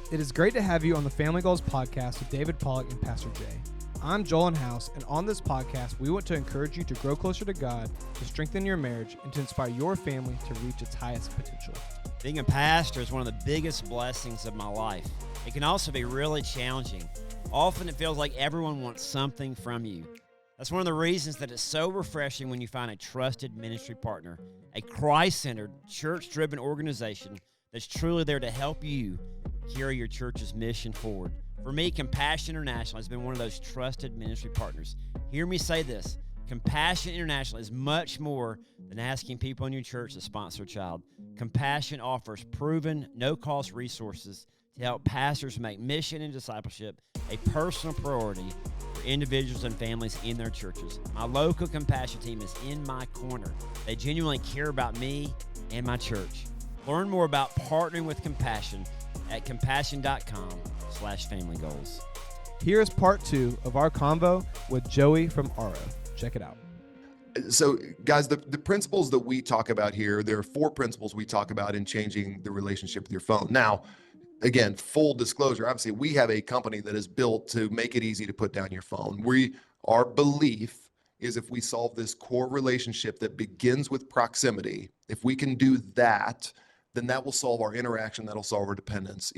It is great to have you on the Family Goals podcast with David Pollack and Pastor Jay. I'm Joel House, and on this podcast, we want to encourage you to grow closer to God, to strengthen your marriage, and to inspire your family to reach its highest potential. Being a pastor is one of the biggest blessings of my life. It can also be really challenging. Often it feels like everyone wants something from you. That's one of the reasons that it's so refreshing when you find a trusted ministry partner, a Christ-centered, church-driven organization that's truly there to help you carry your church's mission forward. For me, Compassion International has been one of those trusted ministry partners. Hear me say this. Compassion International is much more than asking people in your church to sponsor a child. Compassion offers proven, no-cost resources to help pastors make mission and discipleship a personal priority for individuals and families in their churches. My local Compassion team is in my corner. They genuinely care about me and my church. Learn more about partnering with Compassion at compassion.com/familygoals. Here is part 2 of our convo with Joey from RO. Check it out. So, guys, the principles that we talk about here, there are 4 principles we talk about in changing the relationship with your phone. Now, again, full disclosure, obviously, we have a company that is built to make it easy to put down your phone. Our belief is if we solve this core relationship that begins with proximity, if we can do that, then that will solve our interaction, that'll solve our dependence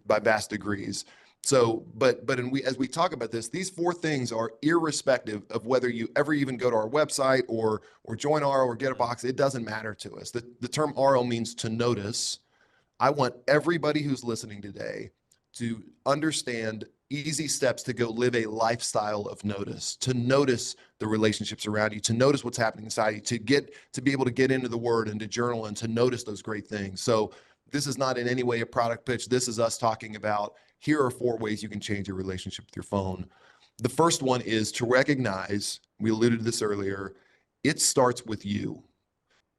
by vast degrees. So, as we talk about this, these 4 things are irrespective of whether you ever even go to our website or join RO or get a box. It doesn't matter to us. The term RO means to notice. I want everybody who's listening today to understand easy steps to go live a lifestyle of notice, to notice the relationships around you, to notice what's happening inside you, to be able to get into the Word and to journal and to notice those great things. So this is not in any way a product pitch. This is us talking about, here are 4 ways you can change your relationship with your phone. The first one is to recognize, we alluded to this earlier, it starts with you.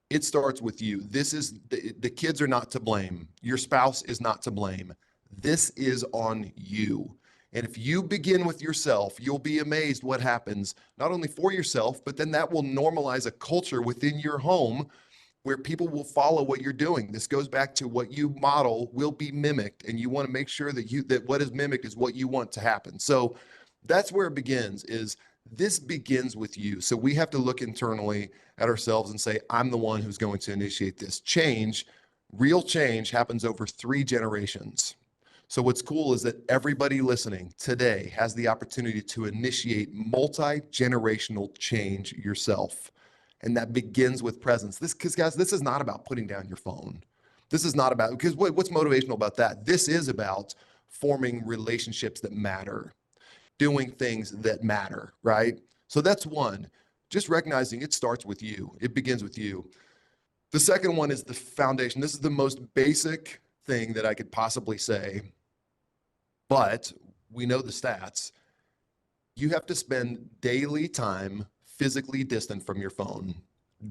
It starts with you. This is, the kids are not to blame. Your spouse is not to blame. This is on you. And if you begin with yourself, you'll be amazed what happens, not only for yourself, but then that will normalize a culture within your home where people will follow what you're doing. This goes back to what you model will be mimicked, and you want to make sure that what is mimicked is what you want to happen. So that's where it begins, this begins with you. So we have to look internally at ourselves and say, I'm the one who's going to initiate this change. Real change happens over 3 generations. So what's cool is that everybody listening today has the opportunity to initiate multi-generational change yourself. And that begins with presence. Because guys, this is not about putting down your phone. This is not about, because what's motivational about that? This is about forming relationships that matter, doing things that matter, right? So that's one, just recognizing it starts with you. It begins with you. The second one is the foundation. This is the most basic thing that I could possibly say, but we know the stats. You have to spend daily time physically distant from your phone.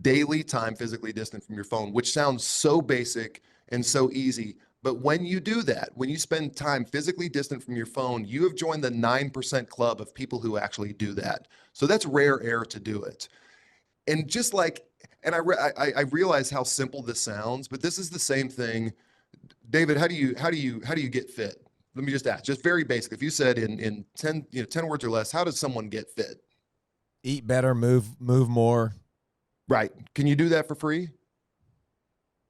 Daily time physically distant from your phone, which sounds so basic and so easy. But when you do that, when you spend time physically distant from your phone, you have joined the 9% club of people who actually do that. So that's rare air to do it. And just like, and I realize how simple this sounds, but this is the same thing. David, how do you get fit? Let me just ask, just very basic. If you said in 10 words or less, how does someone get fit? Eat better, move more. Right. Can you do that for free?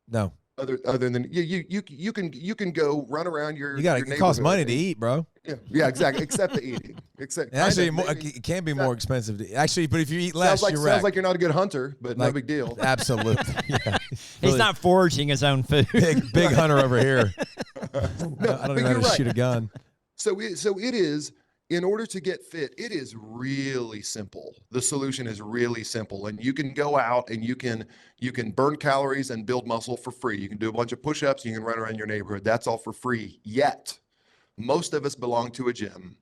No. Other than you can go run around your. It costs money to eat, bro. Yeah, exactly. Except the eating. Actually, it can be more expensive to actually, but if you eat less, you're sounds like you're not a good hunter, but no big deal. Absolutely. Yeah. He's not foraging his own food. Big hunter over here. No, I don't even know how to shoot a gun. So it is. In order to get fit, it is really simple. The solution is really simple, and you can go out and you can burn calories and build muscle for free. You can do a bunch of push-ups. You can run around your neighborhood. That's all for free. Yet, most of us belong to a gym.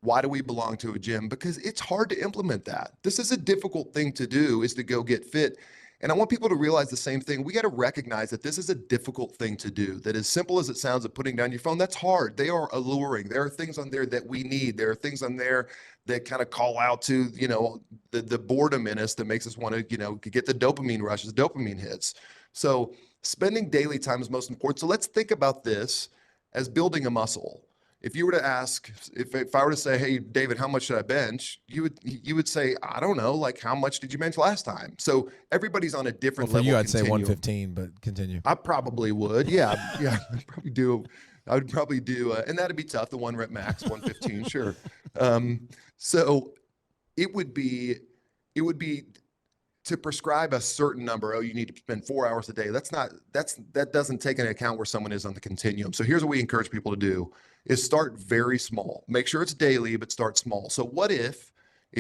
Why do we belong to a gym? Because it's hard to implement that. This is a difficult thing to do, is to go get fit. And I want people to realize the same thing. We got to recognize that this is a difficult thing to do, that as simple as it sounds of putting down your phone, that's hard. They are alluring. There are things on there that we need. There are things on there that kind of call out to, the boredom in us that makes us want to, get the dopamine rushes, dopamine hits. So spending daily time is most important. So let's think about this as building a muscle. If you were to ask, if I were to say, hey, David, how much should I bench? You would say, I don't know, like how much did you bench last time? So everybody's on a different For level. you, I'd say continuum. 115, but continue. I probably would. Yeah. I'd probably do. I would probably do, and that'd be tough. The 1 rep max, 115, sure. So it would be to prescribe a certain number. Oh, you need to spend 4 hours a day. That doesn't take into account where someone is on the continuum. So here's what we encourage people to do: is start very small. Make sure it's daily, but start small. So what if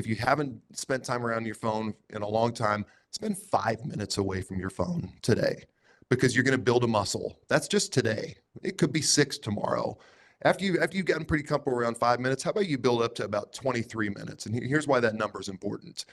you haven't spent time around your phone in a long time, spend 5 minutes away from your phone today, because you're going to build a muscle. That's just today. It could be 6 tomorrow. After you've gotten pretty comfortable around 5 minutes, how about you build up to about 23 minutes? And here's why that number is important.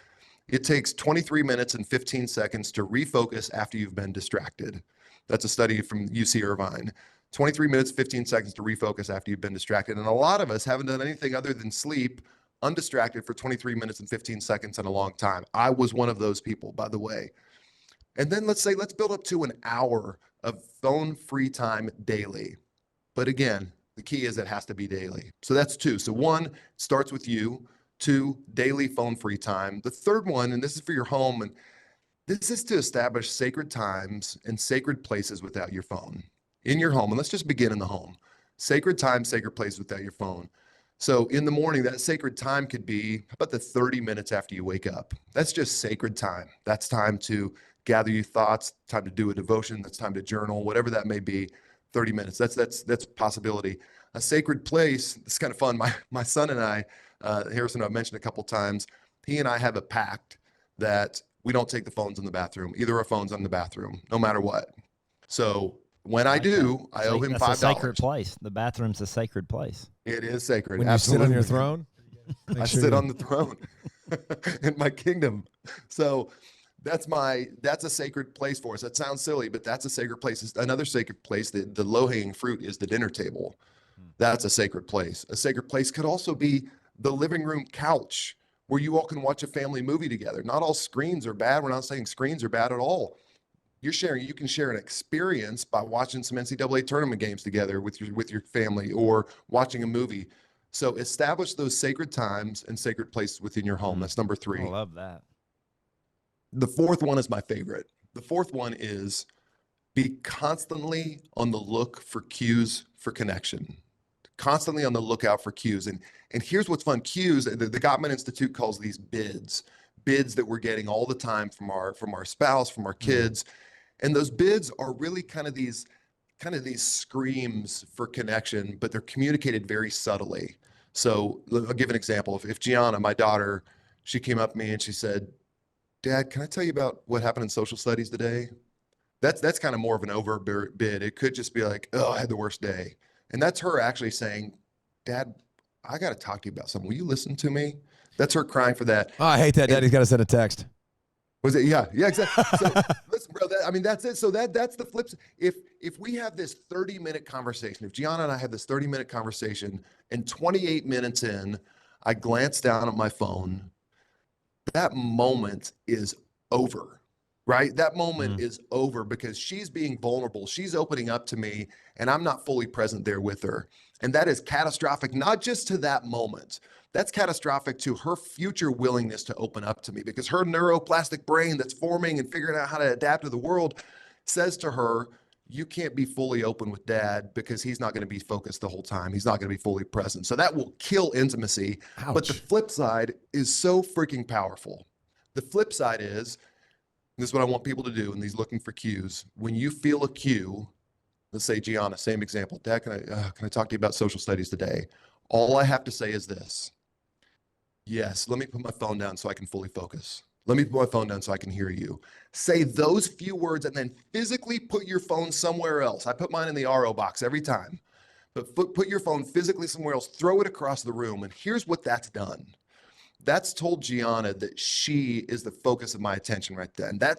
It takes 23 minutes and 15 seconds to refocus after you've been distracted. That's a study from UC Irvine. 23 minutes, 15 seconds to refocus after you've been distracted. And a lot of us haven't done anything other than sleep undistracted for 23 minutes and 15 seconds in a long time. I was one of those people, by the way. And then let's build up to an hour of phone-free time daily. But again, the key is it has to be daily. So that's 2. So 1 starts with you. 2, daily phone-free time. The third one, and this is for your home, and this is to establish sacred times and sacred places without your phone in your home. And let's just begin in the home. Sacred time, sacred place without your phone. So in the morning, that sacred time could be, how about the 30 minutes after you wake up? That's just sacred time. That's time to gather your thoughts, time to do a devotion, that's time to journal, whatever that may be. 30 minutes. That's a possibility. A sacred place. It's kind of fun. My son and I, Harrison, I've mentioned a couple times, he and I have a pact that we don't take the phones in the bathroom. Either our phones in the bathroom, no matter what. So when I do, I owe him $5. That's a sacred place. The bathroom's a sacred place. It is sacred. When Absolutely. you sit on your throne? I sit on the throne in my kingdom. So that's a sacred place for us. That sounds silly, but that's a sacred place. Another sacred place, the low-hanging fruit, is the dinner table. That's a sacred place. A sacred place could also be the living room couch, where you all can watch a family movie together. Not all screens are bad. We're not saying screens are bad at all. You can share an experience by watching some NCAA tournament games together with your family, or watching a movie. So establish those sacred times and sacred places within your home. That's number 3. I love that. The fourth one is my favorite. The fourth one is be constantly on the look for cues for connection. Constantly on the lookout for cues. And here's what's fun. Cues, the Gottman Institute calls these bids that we're getting all the time from our spouse, from our kids. And those bids are really kind of these screams for connection, but they're communicated very subtly. So I'll give an example. If Gianna, my daughter, she came up to me and she said, Dad, can I tell you about what happened in social studies today? That's kind of more of an over bid. It could just be like, oh, I had the worst day. And that's her actually saying, Dad, I got to talk to you about something. Will you listen to me? That's her crying for that. Oh, I hate that. Daddy's got to send a text. Was it? Yeah, exactly. So listen, bro, that's it. So that's the flip. If we have this 30-minute conversation, if Gianna and I have this 30-minute conversation, and 28 minutes in, I glance down at my phone, that moment is over, right? That moment is over because she's being vulnerable. She's opening up to me, and I'm not fully present there with her. And that is catastrophic, not just to that moment. That's catastrophic to her future willingness to open up to me, because her neuroplastic brain that's forming and figuring out how to adapt to the world says to her, you can't be fully open with Dad because he's not going to be focused the whole time. He's not going to be fully present. So that will kill intimacy. Ouch. But the flip side is so freaking powerful. The flip side is, this is what I want people to do in these looking for cues. When you feel a cue, let's say Gianna, same example. Dad, can I talk to you about social studies today? All I have to say is this. Yes, let me put my phone down so I can fully focus. Let me put my phone down so I can hear you. Say those few words and then physically put your phone somewhere else. I put mine in the RO box every time. But put your phone physically somewhere else. Throw it across the room. And here's what that's done. That's told Gianna that she is the focus of my attention right then. That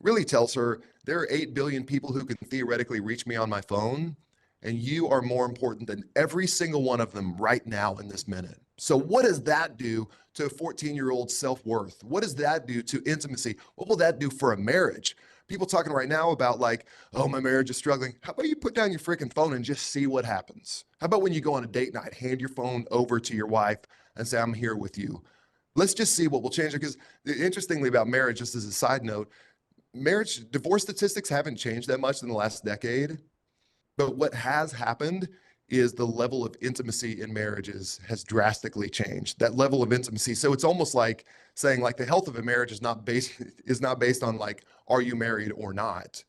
really tells her, there are 8 billion people who can theoretically reach me on my phone, and you are more important than every single one of them right now in this minute. So what does that do to a 14-year-old self-worth? What does that do to intimacy? What will that do for a marriage? people talking right now about like, oh, my marriage is struggling. How about you put down your freaking phone and just see what happens? How about when you go on a date night, hand your phone over to your wife and say, I'm here with you. Let's just see what will change. Because interestingly about marriage, just as a side note, divorce statistics haven't changed that much in the last decade. But what has happened is the level of intimacy in marriages has drastically changed. That level of intimacy. So it's almost like saying like the health of a marriage is not based on like, are you married or not?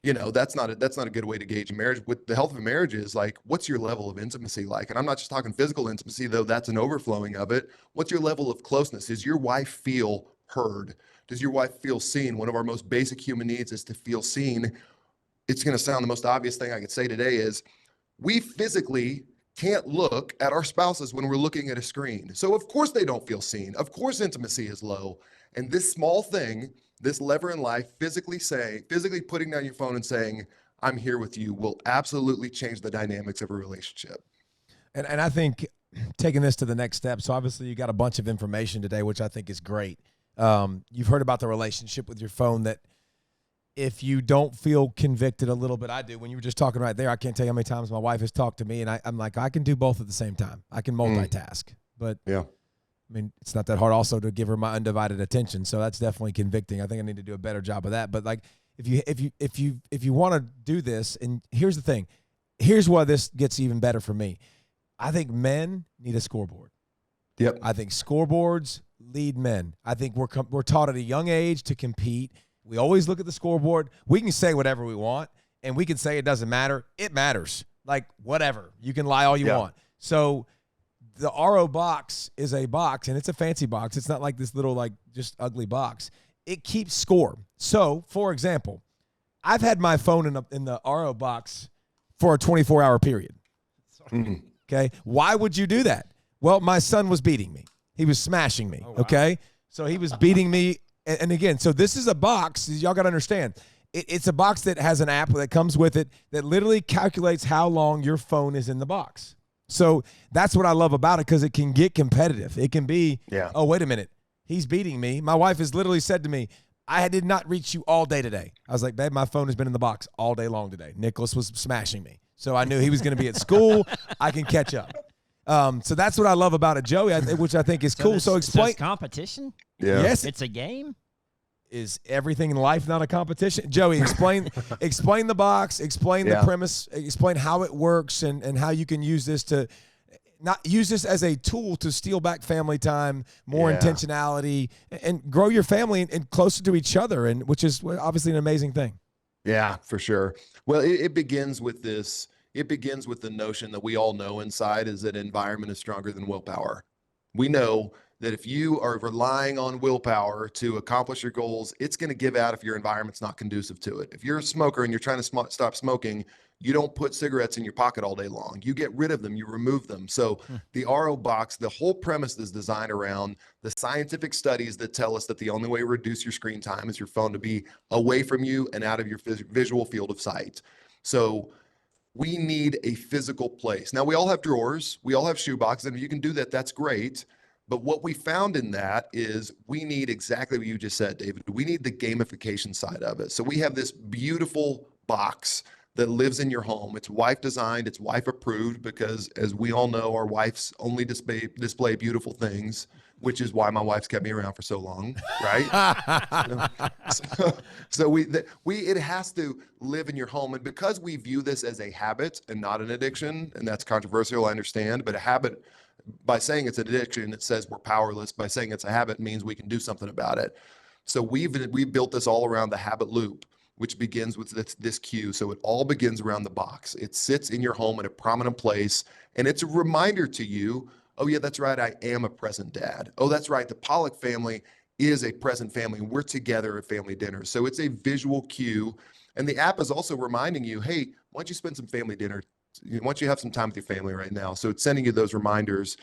That's not a good way to gauge a marriage. With the health of a marriage is like, what's your level of intimacy like? And I'm not just talking physical intimacy, though that's an overflowing of it. What's your level of closeness? Does your wife feel heard? Does your wife feel seen? One of our most basic human needs is to feel seen. It's going to sound the most obvious thing I could say today is we physically can't look at our spouses when we're looking at a screen. So of course they don't feel seen. Of course intimacy is low. And this small thing, this lever in life, physically putting down your phone and saying, I'm here with you, will absolutely change the dynamics of a relationship. And I think taking this to the next step, so obviously you got a bunch of information today, which I think is great. You've heard about the relationship with your phone that if you don't feel convicted a little bit, I do. When you were just talking right there, I can't tell you how many times my wife has talked to me, and I'm like, I can do both at the same time. I can multitask. But, yeah, I mean, it's not that hard also to give her my undivided attention, so that's definitely convicting. I think I need to do a better job of that. But, like, if you want to do this, and here's the thing. Here's why this gets even better for me. I think men need a scoreboard. Yep. I think scoreboards lead men. I think we're taught at a young age to compete. We always look at the scoreboard. We can say whatever we want, and we can say it doesn't matter. It matters. Like, whatever. You can lie all you want. So the RO box is a box, and it's a fancy box. It's not like this little, like, just ugly box. It keeps score. So, for example, I've had my phone in the RO box for a 24-hour period. Okay? Why would you do that? Well, my son was beating me. He was smashing me, okay? So he was beating me. And again, so this is a box. Y'all got to understand. It's a box that has an app that comes with it that literally calculates how long your phone is in the box. So that's what I love about it, because it can get competitive. It can be, oh, wait a minute. He's beating me. My wife has literally said to me, I did not reach you all day today. I was like, babe, my phone has been in the box all day long today. Nicholas was smashing me. So I knew he was going to be at school. I can catch up. So that's what I love about it, Joey, which I think is cool. So explain. It's competition? Yeah. Yes. It's a game? Is everything in life not a competition? Joey, explain the box, explain the premise, explain how it works, and how you can use this to not use this as a tool to steal back family time, more intentionality, and grow your family and closer to each other, and which is obviously an amazing thing. Yeah, for sure. Well, it begins with this. It begins with the notion that we all know inside is that environment is stronger than willpower. We know that if you are relying on willpower to accomplish your goals, it's going to give out if your environment's not conducive to it. If you're a smoker and you're trying to stop smoking, you don't put cigarettes in your pocket all day long. You get rid of them, you remove them. So the RO box, the whole premise is designed around the scientific studies that tell us that the only way to reduce your screen time is your phone to be away from you and out of your visual field of sight. So we need a physical place. Now, we all have drawers, we all have shoe boxes, and if you can do that, that's great. But what we found in that is we need exactly what you just said, David. We need the gamification side of it. So we have this beautiful box that lives in your home. It's wife designed, it's wife approved, because as we all know, our wives only display beautiful things, which is why my wife's kept me around for so long, right? so it has to live in your home. And because we view this as a habit and not an addiction, and that's controversial, I understand, but a habit, by saying it's an addiction, it says we're powerless. By saying it's a habit means we can do something about it. So we built this all around the habit loop, which begins with this cue. So it all begins around the box. It sits in your home in a prominent place, and it's a reminder to you, oh yeah, that's right, I am a present dad. Oh, that's right, the Pollack family is a present family. We're together at family dinner. So it's a visual cue. And the app is also reminding you, hey, why don't you spend some family dinner? Why don't you have some time with your family right now? So it's sending you those reminders.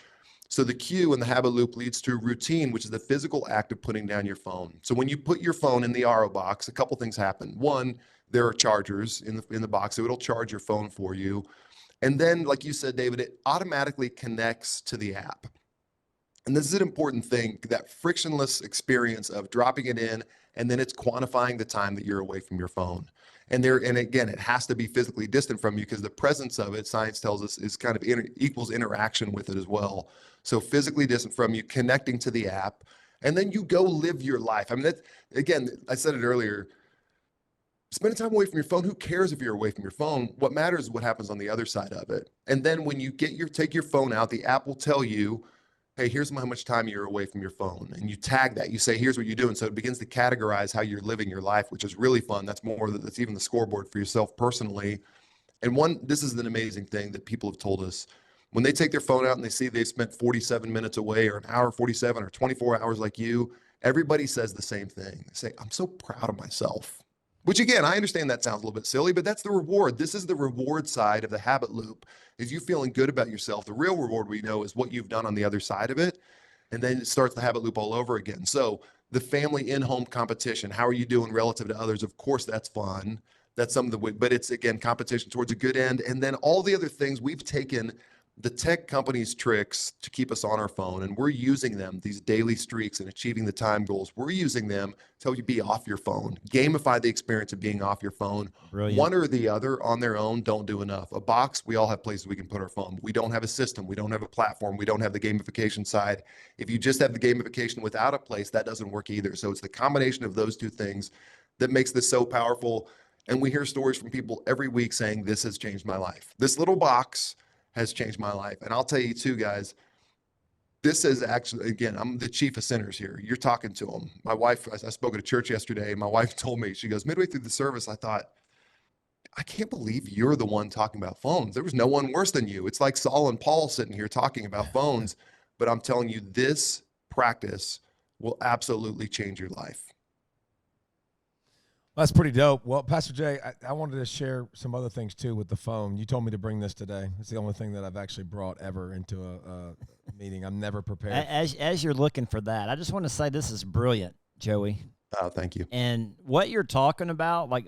So the cue and the habit loop leads to routine, which is the physical act of putting down your phone. So when you put your phone in the RO box, a couple things happen. One, there are chargers in the box, so it'll charge your phone for you. And then, like you said, David, it automatically connects to the app. And this is an important thing, that frictionless experience of dropping it in, and then it's quantifying the time that you're away from your phone. And again, it has to be physically distant from you, because the presence of it, science tells us, is kind of equals interaction with it as well. So physically distant from you, connecting to the app, and then you go live your life. I mean, again, I said it earlier, spending time away from your phone, who cares if you're away from your phone? What matters is what happens on the other side of it. And then when you take your phone out, the app will tell you, hey, here's how much time you're away from your phone. And you tag that. You say, here's what you're doing. So it begins to categorize how you're living your life, which is really fun. That's even the scoreboard for yourself personally. And this is an amazing thing that people have told us. When they take their phone out and they see they've spent 47 minutes away, or an hour 47, or 24 hours like you, everybody says the same thing. They say, I'm so proud of myself. Which, again, I understand that sounds a little bit silly, but that's the reward. This is the reward side of the habit loop, is you feeling good about yourself. The real reward, we know, is what you've done on the other side of it. And then it starts the habit loop all over again. So the family in-home competition, how are you doing relative to others? Of course, that's fun. That's some of the, but it's, again, competition towards a good end. And then all the other things, we've taken the tech companies' tricks to keep us on our phone, and we're using them, these daily streaks and achieving the time goals. We're using them to help you be off your phone, gamify the experience of being off your phone. Brilliant. One or the other on their own don't do enough. A box, we all have places we can put our phone. We don't have a system. We don't have a platform. We don't have the gamification side. If you just have the gamification without a place, that doesn't work either. So it's the combination of those two things that makes this so powerful. And we hear stories from people every week saying, this has changed my life. This little box has changed my life. And I'll tell you too, guys, this is actually, again, I'm the chief of sinners here. You're talking to them. My wife, I spoke at a church yesterday, and my wife told me, she goes, midway through the service, I thought, I can't believe you're the one talking about phones. There was no one worse than you. It's like Saul and Paul sitting here talking about phones, but I'm telling you, this practice will absolutely change your life. That's pretty dope. Well, Pastor Jay, I wanted to share some other things too with the phone. You told me to bring this today. It's the only thing that I've actually brought ever into a meeting. I'm never prepared. As you're looking for that, I just want to say this is brilliant, Joey. Oh, thank you. And what you're talking about, like,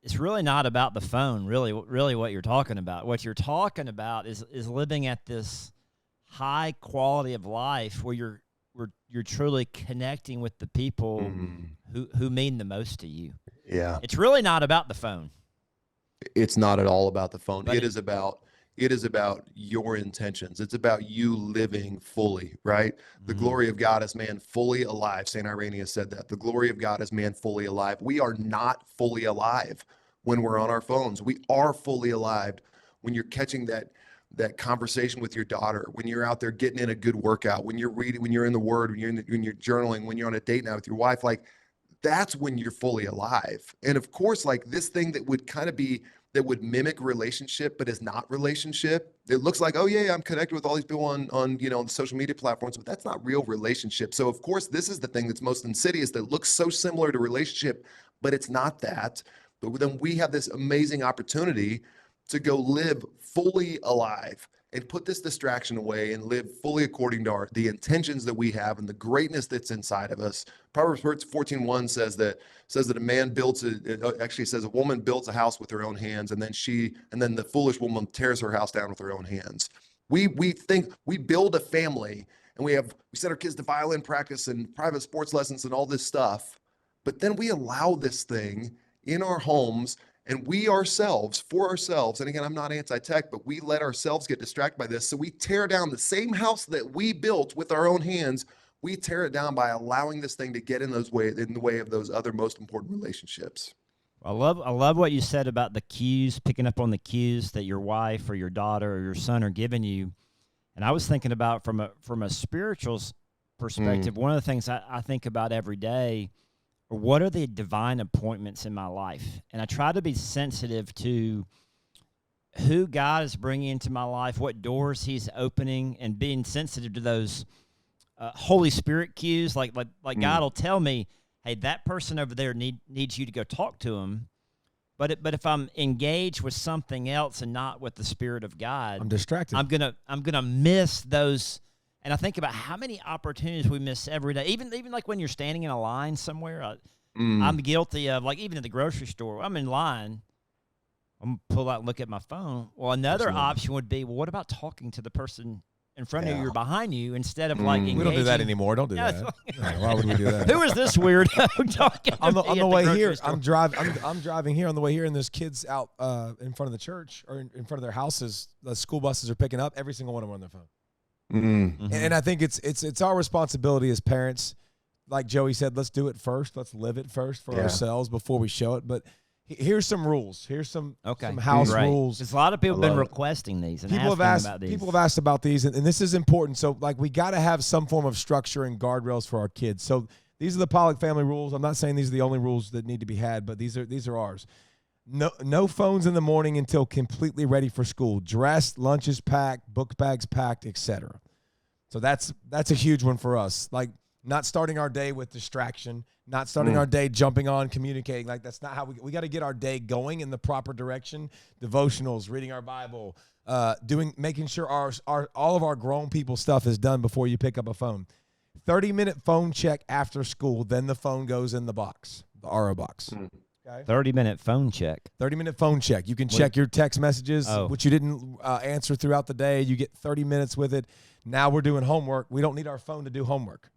it's really not about the phone, really what you're talking about. What you're talking about is living at this high quality of life where you're truly connecting with the people who mean the most to you. Yeah. It's really not about the phone. It's not at all about the phone. But It is about your intentions. It's about you living fully, right? The glory of God is man fully alive. St. Irenaeus said that. The glory of God is man fully alive. We are not fully alive when we're on our phones. We are fully alive when you're catching that conversation with your daughter, when you're out there getting in a good workout, when you're reading, when you're in the Word, when you're journaling, when you're on a date night with your wife. Like, that's when you're fully alive. And of course, like, this thing that would mimic relationship but is not relationship. It looks like, oh yeah, I'm connected with all these people on the social media platforms, but that's not real relationship. So of course, this is the thing that's most insidious, that looks so similar to relationship, but it's not that. But then we have this amazing opportunity to go live fully alive and put this distraction away and live fully according to the intentions that we have and the greatness that's inside of us. Proverbs 14:1 says that a man builds a woman builds a house with her own hands, and then the foolish woman tears her house down with her own hands. We think we build a family, and we send our kids to violin practice and private sports lessons and all this stuff, but then we allow this thing in our homes. And we ourselves, for ourselves, and again, I'm not anti-tech, but we let ourselves get distracted by this. So we tear down the same house that we built with our own hands. We tear it down by allowing this thing to get in the way of those other most important relationships. I love what you said about the cues, picking up on the cues that your wife or your daughter or your son are giving you. And I was thinking about from a spiritual perspective, one of the things I think about every day, or what are the divine appointments in my life? And I try to be sensitive to who God is bringing into my life, what doors he's opening, and being sensitive to those Holy Spirit cues. Like God will tell me, hey, that person over there needs you to go talk to him. But if I'm engaged with something else and not with the Spirit of God, I'm distracted. I'm gonna miss those. And I think about how many opportunities we miss every day. Even like when you're standing in a line somewhere, I'm guilty of, like, even at the grocery store, I'm in line, I'm gonna pull out and look at my phone. Well, another option would be, well, what about talking to the person in front of you Yeah. or behind you instead of like engaging. We don't do that anymore. Don't do Yeah, that. No, why would we do that? Who is this weirdo talking to on the me at way grocery here, store? I'm driving here on the way here, and there's kids out in front of the church or in front of their houses. The school buses are picking up. Every single one of them on their phone. Mm. And I think it's our responsibility as parents. Like Joey said, let's do it first. Let's live it first for ourselves before we show it. But here's some rules. Here's some house rules. Because a lot of people have been love it. requesting these and People asking have asked. about these. People have asked about these, and this is important. So, like, we got to have some form of structure and guardrails for our kids. So, these are the Pollack family rules. I'm not saying these are the only rules that need to be had, but these are ours. No phones in the morning until completely ready for school. Dressed, lunches packed, book bags packed, etc. So that's a huge one for us. Like, not starting our day with distraction, not starting our day jumping on, communicating. Like, that's not how we got to get our day going in the proper direction. Devotionals, reading our Bible, making sure all of our grown people stuff is done before you pick up a phone. 30-minute phone check after school, then the phone goes in the box, the RO box. Okay? 30-minute phone check. 30-minute phone check. You can check your text messages, which you didn't answer throughout the day. You get 30 minutes with it. Now we're doing homework. We don't need our phone to do homework.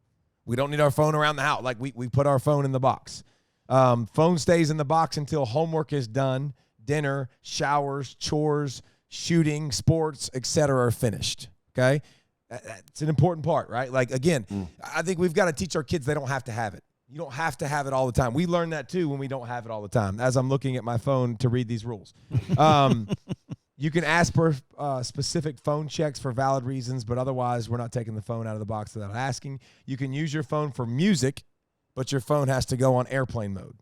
We don't need our phone around the house. Like, we put our phone in the box. Phone stays in the box until homework is done, dinner, showers, chores, shooting, sports, etc. are finished. Okay? It's an important part, right? Like, again, I think we've got to teach our kids they don't have to have it. You don't have to have it all the time. We learn that too when we don't have it all the time, as I'm looking at my phone to read these rules. You can ask for specific phone checks for valid reasons, but otherwise we're not taking the phone out of the box without asking. You can use your phone for music, but your phone has to go on airplane mode.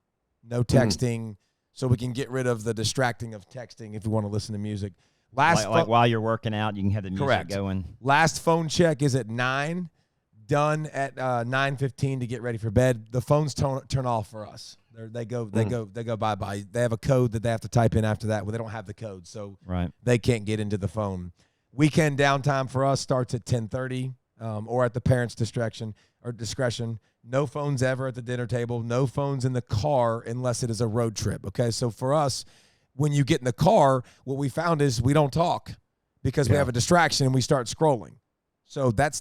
No texting, so we can get rid of the distracting of texting if we want to listen to music. Like while you're working out, you can have the music going. Last phone check is at 9, done at 9:15 to get ready for bed. The phones turn off for us. They go bye-bye. They have a code that they have to type in after that. Well, they don't have the code, so they can't get into the phone. Weekend downtime for us starts at 10:30 or at the parents' discretion. No phones ever at the dinner table. No phones in the car unless it is a road trip, okay? So for us, when you get in the car, what we found is we don't talk because we have a distraction and we start scrolling. So that's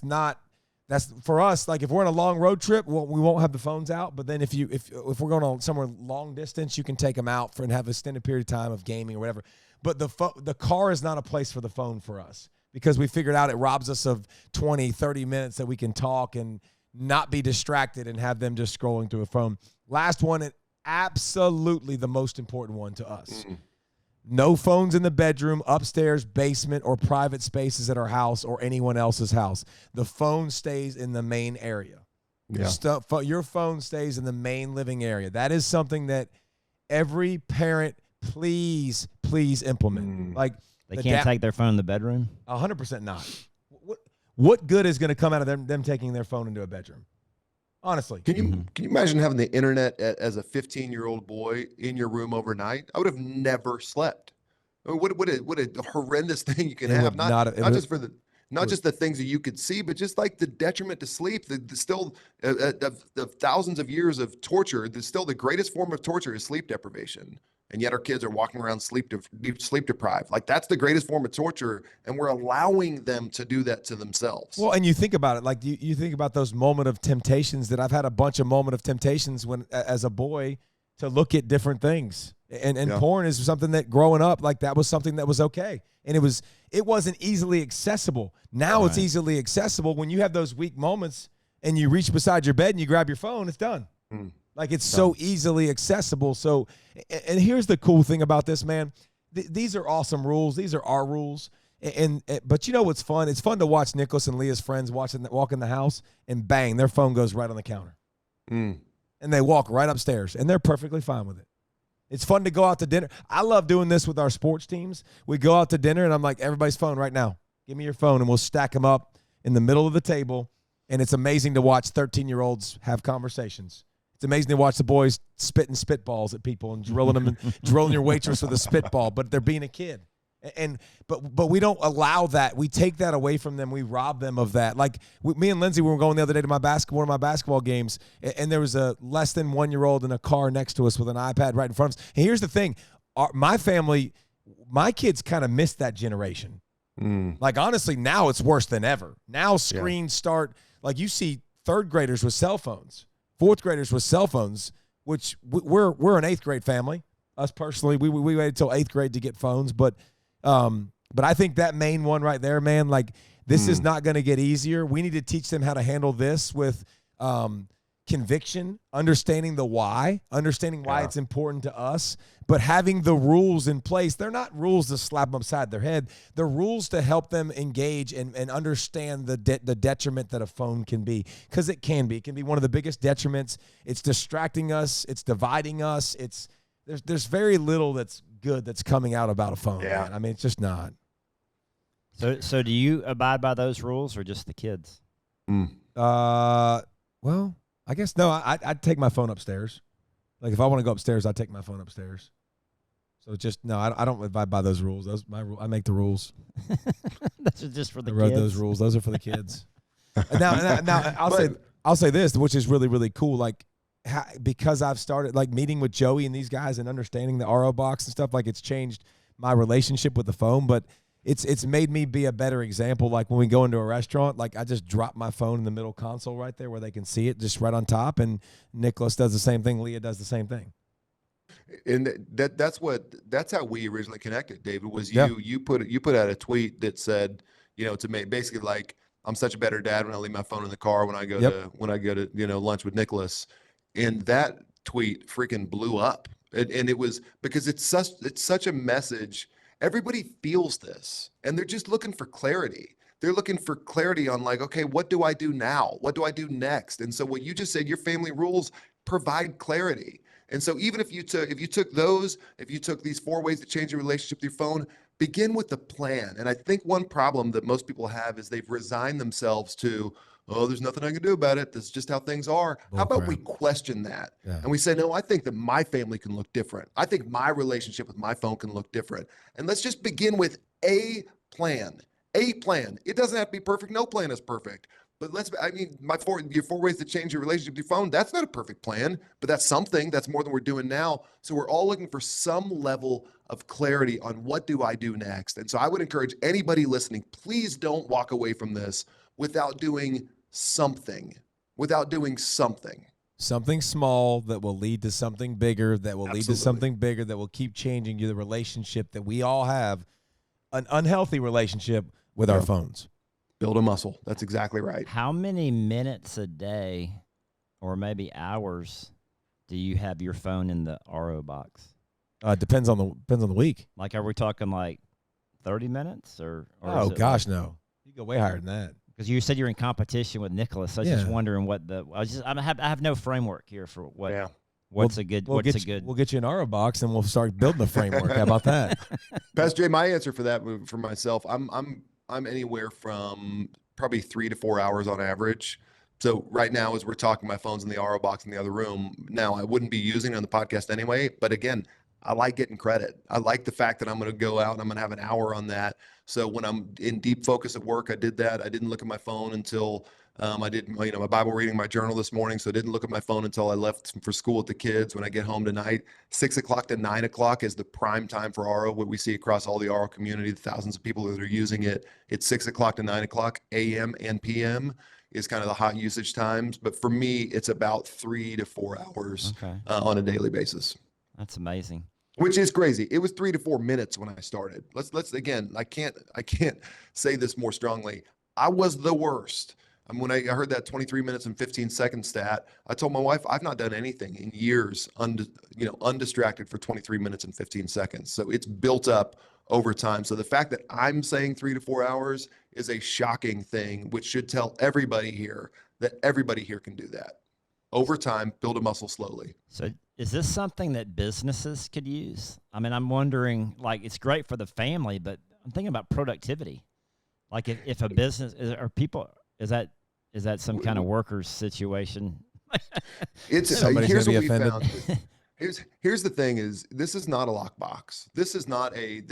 for us. Like, if we're on a long road trip, we won't have the phones out. But then if we're going on somewhere long distance, you can take them out and have an extended period of time of gaming or whatever. But the car is not a place for the phone for us because we figured out it robs us of 20, 30 minutes that we can talk and not be distracted and have them just scrolling through a phone. Last one, and absolutely the most important one to us. No phones in the bedroom, upstairs, basement, or private spaces at our house or anyone else's house. The phone stays in the main area. Yeah. Your phone stays in the main living area. That is something that every parent, please implement. Like, they can't take their phone in the bedroom? 100% not. What good is going to come out of them taking their phone into a bedroom? Honestly. Can you imagine having the internet as a 15-year-old boy in your room overnight? I would have never slept. I mean, what a horrendous thing you can have. Not just the things that you could see, but just like the detriment to sleep. The thousands of years of torture, still the greatest form of torture is sleep deprivation. And yet our kids are walking around sleep deprived. Like, that's the greatest form of torture, and we're allowing them to do that to themselves. Well, and you think about it, like you think about those moment of temptations that I've had a bunch of moment of temptations when, as a boy, to look at different things. And porn is something that growing up, like, that was something that was okay. And it wasn't easily accessible. Now it's easily accessible. When you have those weak moments and you reach beside your bed and you grab your phone, it's done. Like, it's so easily accessible. So, and here's the cool thing about this, man. These are awesome rules. These are our rules. But you know what's fun? It's fun to watch Nicholas and Leah's friends walk in the house, and bang, their phone goes right on the counter. And they walk right upstairs, and they're perfectly fine with it. It's fun to go out to dinner. I love doing this with our sports teams. We go out to dinner, and I'm like, everybody's phone right now. Give me your phone, and we'll stack them up in the middle of the table. And it's amazing to watch 13-year-olds have conversations. It's amazing to watch the boys spitting spitballs at people and drilling them and drilling your waitress with a spitball, but they're being a kid. But we don't allow that. We take that away from them. We rob them of that. Like, me and Lindsay, we were going the other day to one of my basketball games, and there was a less than 1-year-old in a car next to us with an iPad right in front of us. And here's the thing. My family, my kids kind of missed that generation Like, honestly, now it's worse than ever. Now screens start, like, you see third graders with cell phones, fourth graders with cell phones, which we're an eighth grade family. Us personally, we waited till eighth grade to get phones. But I think that main one right there, man, like, this is not going to get easier. We need to teach them how to handle this with conviction, understanding why it's important to us, but having the rules in place. They're not rules to slap them upside their head. They're rules to help them engage and understand the detriment that a phone can be, because it can be. It can be one of the biggest detriments. It's distracting us. It's dividing us. There's very little that's good that's coming out about a phone. Yeah. Man. I mean, it's just not. So do you abide by those rules or just the kids? Well, I guess no. I'd take my phone upstairs. Like, if I want to go upstairs, I take my phone upstairs. So just no, I don't abide by those rules. I make the rules. Those are just for the I kids. wrote those rules. Those are for the kids. now I'll say this, which is really, really cool. Like, because I've started like meeting with Joey and these guys and understanding the RO box and stuff. Like, it's changed my relationship with the phone, but it's made me be a better example. Like, when we go into a restaurant, like, I just drop my phone in the middle console right there where they can see it, just right on top. And Nicholas does the same thing. Leah does the same thing. And that's how we originally connected, David. Was you put out a tweet that said, to me, basically, like, I'm such a better dad when I leave my phone in the car when I go to lunch with Nicholas. And that tweet freaking blew up. And it was because it's such a message. Everybody feels this, and they're just looking for clarity. They're looking for clarity on, like, okay, what do I do now? What do I do next? And so what you just said, your family rules provide clarity. And so even if you took these 4 ways to change your relationship with your phone, begin with the plan. And I think one problem that most people have is they've resigned themselves to, oh, there's nothing I can do about it. This is just how things are. How about we question that? Yeah. And we say, no, I think that my family can look different. I think my relationship with my phone can look different. And let's just begin with a plan. A plan. It doesn't have to be perfect. No plan is perfect. But your 4 ways to change your relationship with your phone, that's not a perfect plan, but that's something. That's more than we're doing now. So we're all looking for some level of clarity on what do I do next. And so I would encourage anybody listening, please don't walk away from this without doing something. Something small that will lead to something bigger, that will lead to something bigger, that will keep changing the relationship that we all have, an unhealthy relationship with our phones. Build a muscle. That's exactly right. How many minutes a day or maybe hours do you have your phone in the RO box? Depends on the week. Like, are we talking like 30 minutes or oh gosh, no. You go way higher than that. Because you said you're in competition with Nicholas. I was just wondering I have no framework here for what. Yeah. We'll get you an RO box and we'll start building the framework. How about that? Pastor Jay, my answer for that, for myself, I'm anywhere from probably 3 to 4 hours on average. So right now, as we're talking, my phone's in the RO box in the other room. Now, I wouldn't be using it on the podcast anyway, but again, I like getting credit. I like the fact that I'm going to go out and I'm going to have an hour on that. So when I'm in deep focus at work, I did that. I didn't look at my phone until I did my Bible reading, my journal this morning. So I didn't look at my phone until I left for school with the kids. When I get home tonight, 6 o'clock to 9 o'clock is the prime time for RO. What we see across all the RO community, the thousands of people that are using it. It's 6 o'clock to 9 o'clock a.m. and p.m. is kind of the hot usage times. But for me, it's about 3 to 4 hours on a daily basis. That's amazing. Which is crazy. It was 3 to 4 minutes when I started. Let's again, I can't say this more strongly. I was the worst. When I heard that 23 minutes and 15 seconds stat, I told my wife, I've not done anything in years, undistracted for 23 minutes and 15 seconds. So it's built up over time. So the fact that I'm saying 3 to 4 hours is a shocking thing, which should tell everybody here that everybody here can do that. Over time, build a muscle slowly. So is this something that businesses could use? I mean, I'm wondering, like, it's great for the family, but I'm thinking about productivity. Like, if a business is that some kind of workers situation? Here's what we found. Here's the thing: is this is not a lockbox. This is not a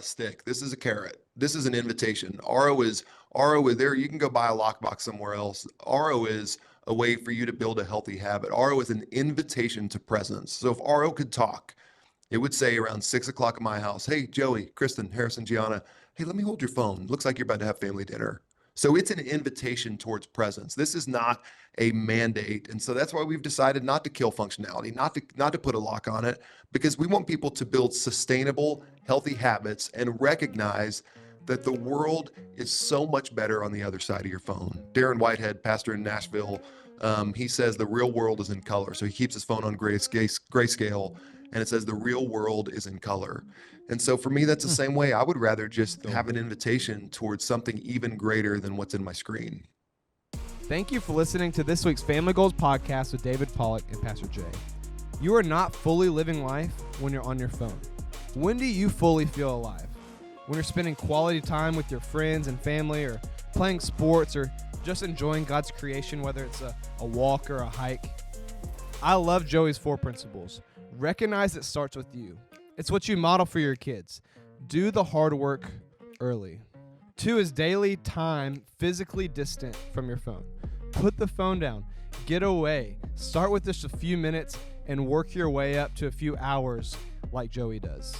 stick. This is a carrot. This is an invitation. RO is there. You can go buy a lockbox somewhere else. RO is a way for you to build a healthy habit. RO is an invitation to presence. So if RO could talk, It would say around 6 o'clock at my house, hey, Joey, Kristen, Harrison, Gianna, hey, let me hold your phone. Looks like you're about to have family dinner. So it's an invitation towards presence. This is not a mandate. And so that's why we've decided not to kill functionality, not to put a lock on it, because we want people to build sustainable, healthy habits and recognize that the world is so much better on the other side of your phone. Darren Whitehead, pastor in Nashville, he says the real world is in color. So he keeps his phone on grayscale, and it says the real world is in color. And so for me, that's the same way. I would rather just have an invitation towards something even greater than what's in my screen. Thank you for listening to this week's Family Goals podcast with David Pollack and Pastor Jay. You are not fully living life when you're on your phone. When do you fully feel alive? When you're spending quality time with your friends and family, or playing sports, or just enjoying God's creation, whether it's a walk or a hike. I love Joey's 4 principles. Recognize it starts with you. It's what you model for your kids. Do the hard work early. 2 is daily time physically distant from your phone. Put the phone down. Get away. Start with just a few minutes and work your way up to a few hours like Joey does.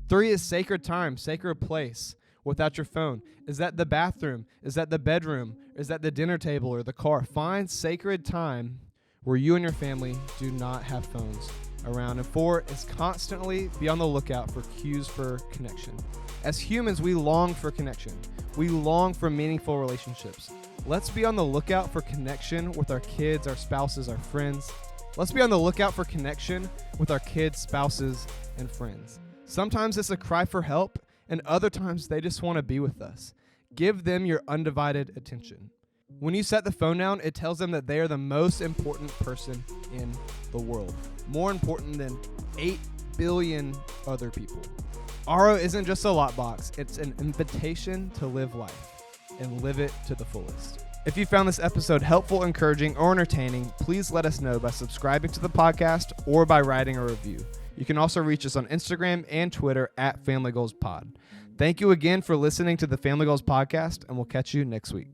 3 is sacred time, sacred place without your phone. Is that the bathroom? Is that the bedroom? Is that the dinner table or the car? Find sacred time where you and your family do not have phones around. And 4 is constantly be on the lookout for cues for connection. As humans, we long for connection. We long for meaningful relationships. Let's be on the lookout for connection with our kids, our spouses, our friends. Let's be on the lookout for connection with our kids, spouses, and friends. Sometimes it's a cry for help, and other times they just want to be with us. Give them your undivided attention. When you set the phone down, it tells them that they are the most important person in the world. More important than 8 billion other people. RO isn't just a lockbox, it's an invitation to live life and live it to the fullest. If you found this episode helpful, encouraging, or entertaining, please let us know by subscribing to the podcast or by writing a review. You can also reach us on Instagram and Twitter at Family Goals Pod. Thank you again for listening to the Family Goals Podcast, and we'll catch you next week.